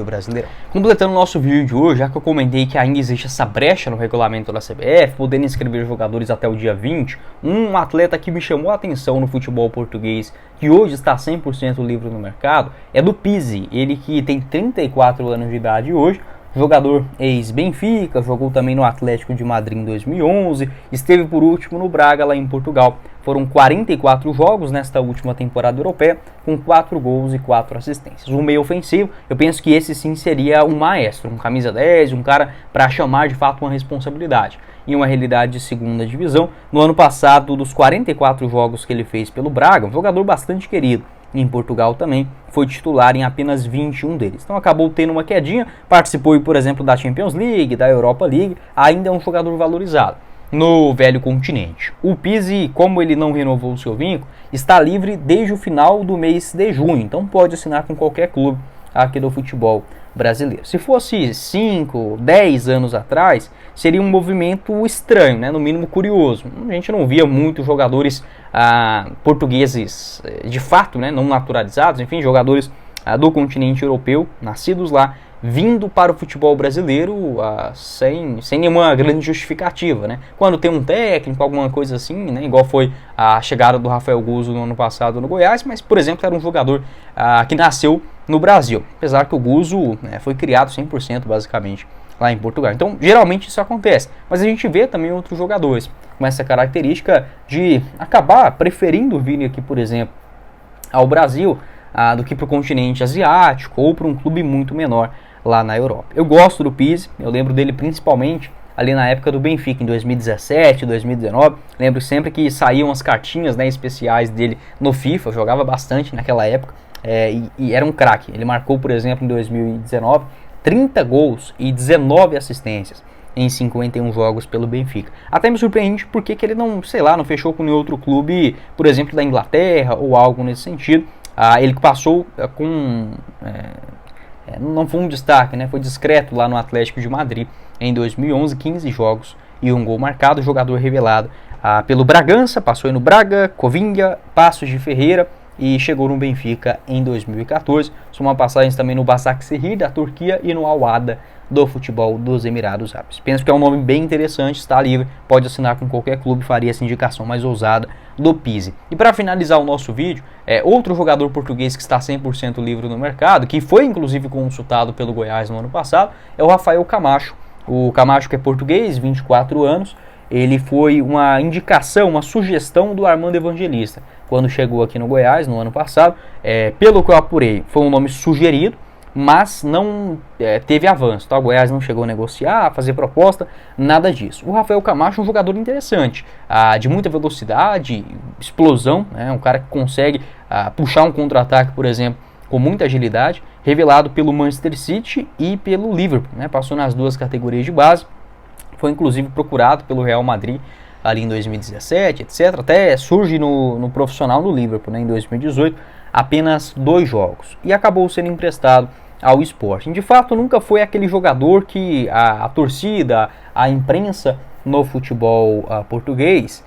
do Brasileirão. Completando o nosso vídeo de hoje, já que eu comentei que ainda existe essa brecha no regulamento da CBF, podendo inscrever jogadores até o dia 20, um atleta que me chamou a atenção no futebol português, que hoje está 100% livre no mercado, é do Pizzi, ele que tem 34 anos de idade hoje, jogador ex-Benfica, jogou também no Atlético de Madrid em 2011, esteve por último no Braga lá em Portugal. Foram 44 jogos nesta última temporada europeia, com 4 gols e 4 assistências. Um meio ofensivo, eu penso que esse sim seria um maestro, um camisa 10, um cara para chamar de fato uma responsabilidade. Em uma realidade de segunda divisão, no ano passado, dos 44 jogos que ele fez pelo Braga, um jogador bastante querido. Em Portugal também, foi titular em apenas 21 deles. Então acabou tendo uma quedinha, participou, por exemplo, da Champions League, da Europa League, ainda é um jogador valorizado no velho continente. O Pizzi, como ele não renovou o seu vínculo, está livre desde o final do mês de junho, então pode assinar com qualquer clube aqui do futebol brasileiro. Se fosse 5, 10 anos atrás, seria um movimento estranho, né? No mínimo curioso. A gente não via muitos jogadores portugueses de fato, né? Não naturalizados, enfim, jogadores do continente europeu, nascidos lá, vindo para o futebol brasileiro sem nenhuma grande justificativa, né? Quando tem um técnico, alguma coisa assim, né? Igual foi a chegada do Rafael Guzzo no ano passado no Goiás, mas, por exemplo, era um jogador que nasceu no Brasil, apesar que o Guzzo foi criado 100% basicamente lá em Portugal. Então, geralmente isso acontece, mas a gente vê também outros jogadores com essa característica de acabar preferindo vir aqui, por exemplo, ao Brasil do que para o continente asiático ou para um clube muito menor lá na Europa. Eu gosto do Pizzi, eu lembro dele principalmente ali na época do Benfica, em 2017, 2019, lembro sempre que saíam as cartinhas, né, especiais dele no FIFA, eu jogava bastante naquela época, e era um craque. Ele marcou, por exemplo, em 2019, 30 gols e 19 assistências em 51 jogos pelo Benfica. Até me surpreende porque que ele não fechou com nenhum outro clube, por exemplo, da Inglaterra ou algo nesse sentido. Ele passou não foi um destaque, né? Foi discreto lá no Atlético de Madrid em 2011, 15 jogos e um gol marcado, jogador revelado pelo Bragança, passou aí no Braga, Covilhã, Paços de Ferreira e chegou no Benfica em 2014. Soma passagens também no Başakşehir da Turquia e no Al-Wahda do futebol dos Emirados Árabes. Penso que é um nome bem interessante, está livre, pode assinar com qualquer clube, faria essa indicação mais ousada do Pizzi. E para finalizar o nosso vídeo, outro jogador português que está 100% livre no mercado, que foi inclusive consultado pelo Goiás no ano passado, é o Rafael Camacho. O Camacho, que é português, 24 anos, ele foi uma indicação, uma sugestão do Armando Evangelista, quando chegou aqui no Goiás no ano passado. Pelo que eu apurei, foi um nome sugerido, mas não teve avanço, tá? O Goiás não chegou a negociar, a fazer proposta, nada disso. O Rafael Camacho é um jogador interessante, de muita velocidade, explosão, né? Um cara que consegue puxar um contra-ataque, por exemplo, com muita agilidade, revelado pelo Manchester City e pelo Liverpool, né? Passou nas duas categorias de base, foi inclusive procurado pelo Real Madrid ali em 2017, etc. Até surge no profissional no Liverpool, né? Em 2018, apenas 2 jogos, e acabou sendo emprestado ao Sporting. De fato, nunca foi aquele jogador que a torcida, a imprensa no futebol português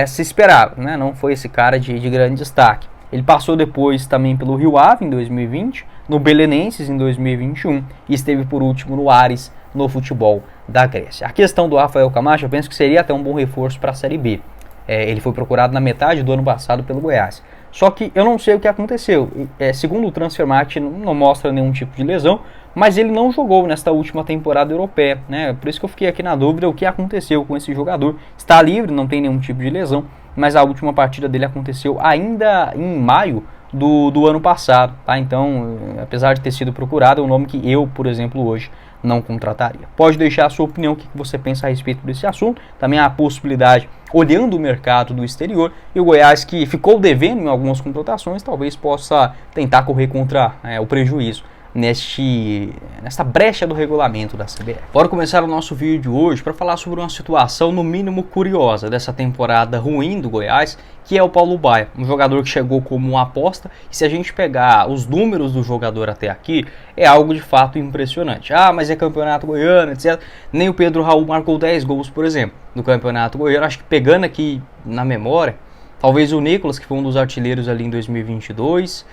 se esperava, né? Não foi esse cara de grande destaque. Ele passou depois também pelo Rio Ave em 2020, no Belenenses em 2021 e esteve por último no Ares no futebol da Grécia. A questão do Rafael Camacho, eu penso que seria até um bom reforço para a Série B. Ele foi procurado na metade do ano passado pelo Goiás. Só que eu não sei o que aconteceu. Segundo o Transfermarkt, não mostra nenhum tipo de lesão, mas ele não jogou nesta última temporada europeia, né? Por isso que eu fiquei aqui na dúvida o que aconteceu com esse jogador. Está livre, não tem nenhum tipo de lesão, mas a última partida dele aconteceu ainda em maio do ano passado, tá? Então, apesar de ter sido procurado, é um nome que eu, por exemplo, hoje não contrataria. Pode deixar a sua opinião, o que você pensa a respeito desse assunto. Também há a possibilidade, olhando o mercado do exterior, e o Goiás, que ficou devendo em algumas contratações, talvez possa tentar correr contra o prejuízo nesta brecha do regulamento da CBF. Bora começar o nosso vídeo de hoje para falar sobre uma situação no mínimo curiosa dessa temporada ruim do Goiás, que é o Paulo Baier, um jogador que chegou como uma aposta, e se a gente pegar os números do jogador até aqui, é algo de fato impressionante. Mas é campeonato goiano, etc. Nem o Pedro Raul marcou 10 gols, por exemplo, no campeonato goiano. Acho que pegando aqui na memória, talvez o Nicolas, que foi um dos artilheiros ali em 2022,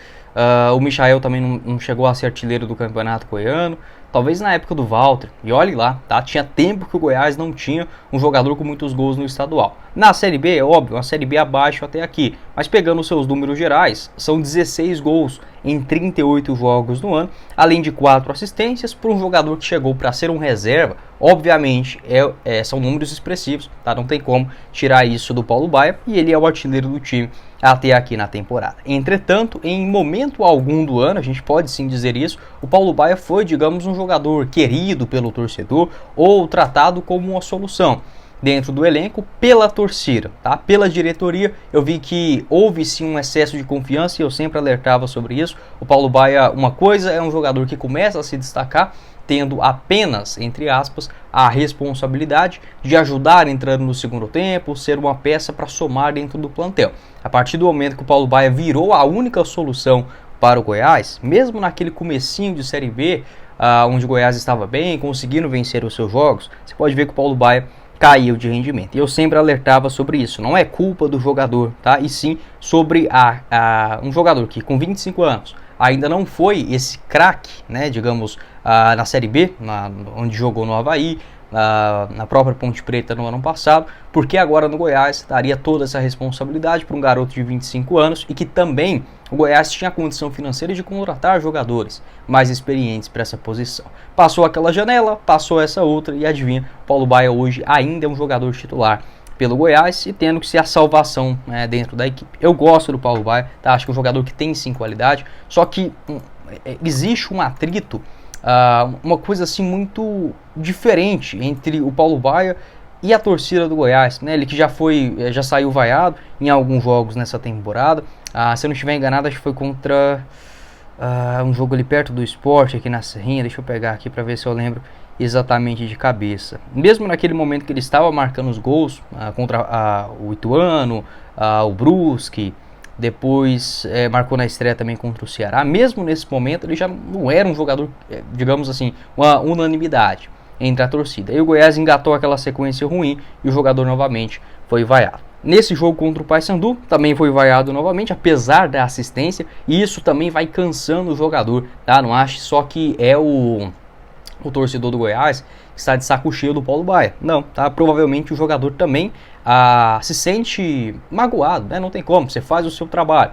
O Michael também não chegou a ser artilheiro do campeonato goiano. Talvez na época do Walter, e olhe lá, tá? Tinha tempo que o Goiás não tinha um jogador com muitos gols no estadual. Na Série B, é óbvio, a Série B abaixo até aqui, mas pegando os seus números gerais, são 16 gols em 38 jogos no ano, além de 4 assistências para um jogador que chegou para ser um reserva. Obviamente, são números expressivos, tá? Não tem como tirar isso do Paulo Baia, e ele é o artilheiro do time até aqui na temporada. Entretanto, em momento algum do ano, a gente pode sim dizer isso, o Paulo Baia foi, digamos, um jogador querido pelo torcedor ou tratado como uma solução dentro do elenco pela torcida, tá? Pela diretoria. Eu vi que houve sim um excesso de confiança e eu sempre alertava sobre isso. O Paulo Baia, uma coisa, é um jogador que começa a se destacar tendo apenas, entre aspas, a responsabilidade de ajudar entrando no segundo tempo, ser uma peça para somar dentro do plantel. A partir do momento que o Paulo Baia virou a única solução para o Goiás, mesmo naquele comecinho de Série B, onde o Goiás estava bem, conseguindo vencer os seus jogos, você pode ver que o Paulo Baia caiu de rendimento. E eu sempre alertava sobre isso. Não é culpa do jogador, tá? E sim sobre um jogador que com 25 anos ainda não foi esse craque, né, digamos, na Série B, onde jogou no Avaí, na própria Ponte Preta no ano passado, porque agora no Goiás daria toda essa responsabilidade para um garoto de 25 anos e que também o Goiás tinha a condição financeira de contratar jogadores mais experientes para essa posição. Passou aquela janela, passou essa outra e adivinha, Paulo Baia hoje ainda é um jogador titular pelo Goiás e tendo que ser a salvação, né, dentro da equipe. Eu gosto do Paulo Baia, tá? Acho que é um jogador que tem sim qualidade, só que existe um atrito, uma coisa assim muito diferente entre o Paulo Baia e a torcida do Goiás, né? Ele que já saiu vaiado em alguns jogos nessa temporada. Se eu não estiver enganado, acho que foi contra um jogo ali perto do Sport, aqui na Serrinha. Deixa eu pegar aqui para ver se eu lembro exatamente de cabeça. Mesmo naquele momento que ele estava marcando os gols contra o Ituano, o Brusque, depois marcou na estreia também contra o Ceará. Mesmo nesse momento ele já não era um jogador, digamos assim, uma unanimidade entre a torcida. E o Goiás engatou aquela sequência ruim e o jogador novamente foi vaiado. Nesse jogo contra o Paysandu também foi vaiado novamente, apesar da assistência, e isso também vai cansando o jogador, tá? Não ache só que é o torcedor do Goiás está de saco cheio do Paulo Baia. Não, tá? Provavelmente o jogador também se sente magoado, né? Não tem como, você faz o seu trabalho.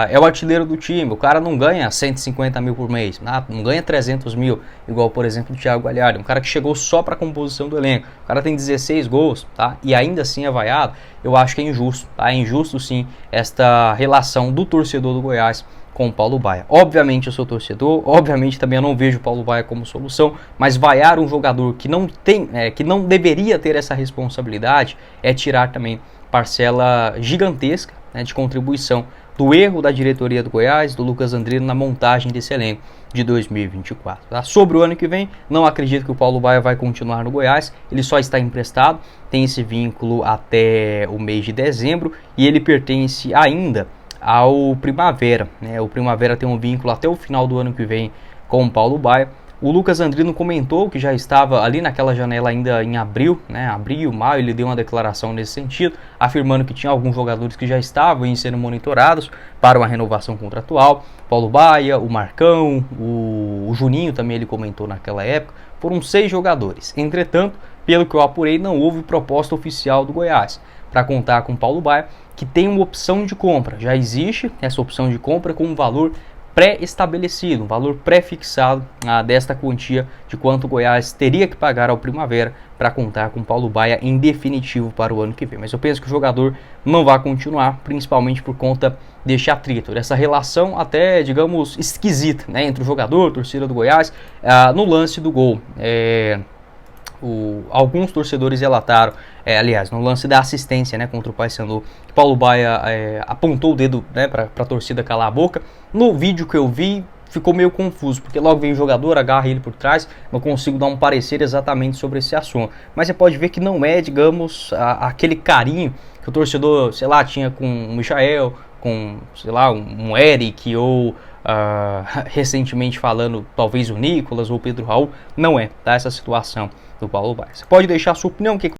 É o artilheiro do time, o cara não ganha 150 mil por mês, não ganha 300 mil, igual por exemplo o Thiago Galhardo, um cara que chegou só para a composição do elenco, o cara tem 16 gols, tá? E ainda assim é vaiado. Eu acho que é injusto, tá? É injusto sim esta relação do torcedor do Goiás com o Paulo Baia. Obviamente eu sou torcedor, obviamente também eu não vejo o Paulo Baia como solução, mas vaiar um jogador que não tem, que não deveria ter essa responsabilidade é tirar também parcela gigantesca, né, de contribuição do erro da diretoria do Goiás, do Lucas Andrino na montagem desse elenco de 2024. Tá? Sobre o ano que vem, não acredito que o Paulo Baia vai continuar no Goiás, ele só está emprestado, tem esse vínculo até o mês de dezembro e ele pertence ainda ao Primavera, né? O Primavera tem um vínculo até o final do ano que vem com o Paulo Baia. O Lucas Andrino comentou que já estava ali naquela janela ainda em abril, né? Abril, maio, ele deu uma declaração nesse sentido, afirmando que tinha alguns jogadores que já estavam sendo monitorados para uma renovação contratual. Paulo Baia, o Marcão, o Juninho também ele comentou naquela época. Foram 6 jogadores. Entretanto, pelo que eu apurei, não houve proposta oficial do Goiás para contar com o Paulo Baia, que tem uma opção de compra. Já existe essa opção de compra com um valor pré-estabelecido, um valor pré-fixado desta quantia de quanto o Goiás teria que pagar ao Primavera para contar com Paulo Baia em definitivo para o ano que vem. Mas eu penso que o jogador não vai continuar, principalmente por conta deste atrito, dessa relação até, digamos, esquisita, né, entre o jogador, a torcida do Goiás, no lance do gol. Alguns torcedores relataram, aliás, no lance da assistência, né, contra o Paysandu, Paulo Baia apontou o dedo, né, para a torcida calar a boca. No vídeo que eu vi, ficou meio confuso, porque logo vem o jogador, agarra ele por trás, não consigo dar um parecer exatamente sobre esse assunto. Mas você pode ver que não é, digamos, aquele carinho que o torcedor, sei lá, tinha com o Michael, com, sei lá, um Eric ou... recentemente falando, talvez o Nicolas ou o Pedro Raul. Não é, tá? Essa situação do Paulo Baia. Você pode deixar a sua opinião, o que